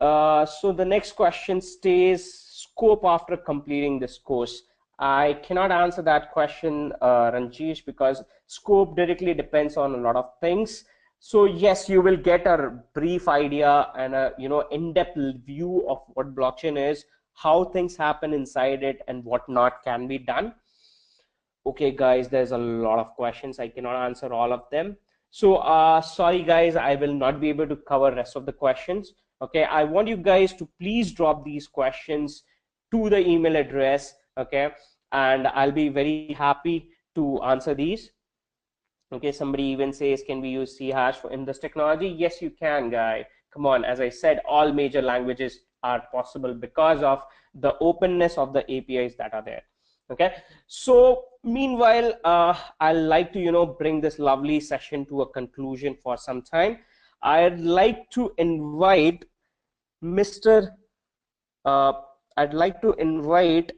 So the next question stays scope after completing this course. I cannot answer that question, Ranjesh, because scope directly depends on a lot of things. So yes, you will get a brief idea and a in-depth view of what blockchain is, how things happen inside it, and what not can be done. Okay, guys, there's a lot of questions. I cannot answer all of them. So sorry, guys, I will not be able to cover rest of the questions. Okay, I want you guys to please drop these questions to the email address. Okay, and I'll be very happy to answer these. Okay, somebody even says, can we use C hash in this technology? Yes, you can, guy. Come on, as I said, all major languages are possible because of the openness of the APIs that are there. Okay, so meanwhile, I'd like to bring this lovely session to a conclusion for some time. I'd like to invite Mr. Uh, I'd like to invite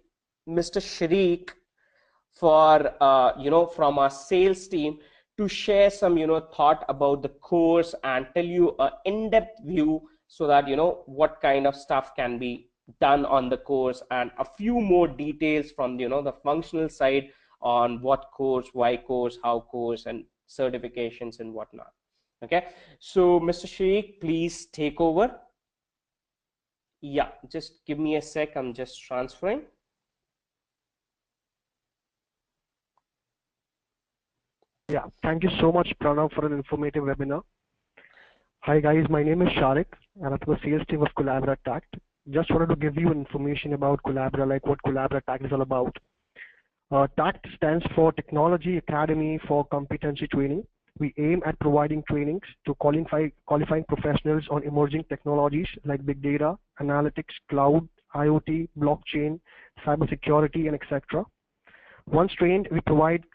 Mr. Sharik for from our sales team to share some thought about the course and tell you an in-depth view, so that what kind of stuff can be done on the course, and a few more details from the functional side on what course, why course, how course, and certifications and whatnot. Okay, so Mr. Sharik, please take over. Yeah, just give me a sec, I'm just transferring. Yeah, thank you so much, Pranav, for an informative webinar. Hi guys, my name is Sharik, and I'm the sales team of Collabra Tact. Just wanted to give you information about Collabra, like what Collabra Tact is all about. TACT stands for Technology Academy for Competency Training. We aim at providing trainings to qualifying professionals on emerging technologies like big data, analytics, cloud, IoT, blockchain, cybersecurity, and etc. Once trained, we provide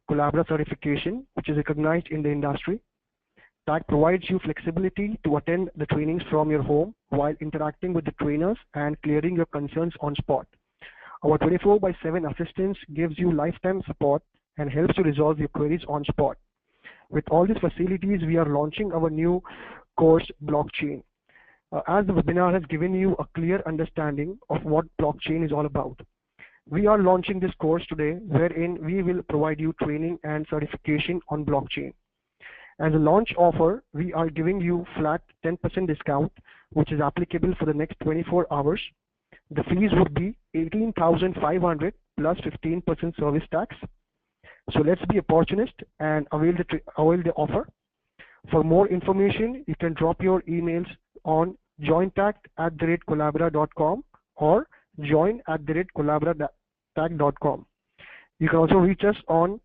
Collabra certification, which is recognized in the industry. TACT provides you flexibility to attend the trainings from your home while interacting with the trainers and clearing your concerns on spot. Our 24/7 assistance gives you lifetime support and helps you resolve your queries on spot. With all these facilities, we are launching our new course, Blockchain. As the webinar has given you a clear understanding of what blockchain is all about, we are launching this course today, wherein we will provide you training and certification on blockchain. As a launch offer, we are giving you flat 10% discount, which is applicable for the next 24 hours. The fees would be 18,500 plus 15% service tax. So let's be opportunist and avail the offer. For more information, you can drop your emails on jointact@collabra.com or join@collabra.com. You can also reach us on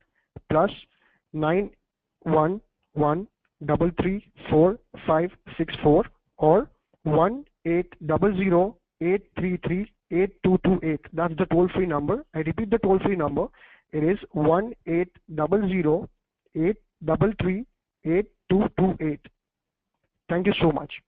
+911334564 or 1-800-833-8228. That's the toll-free number. I repeat the toll-free number. It is 1-800-833-8228. Thank you so much.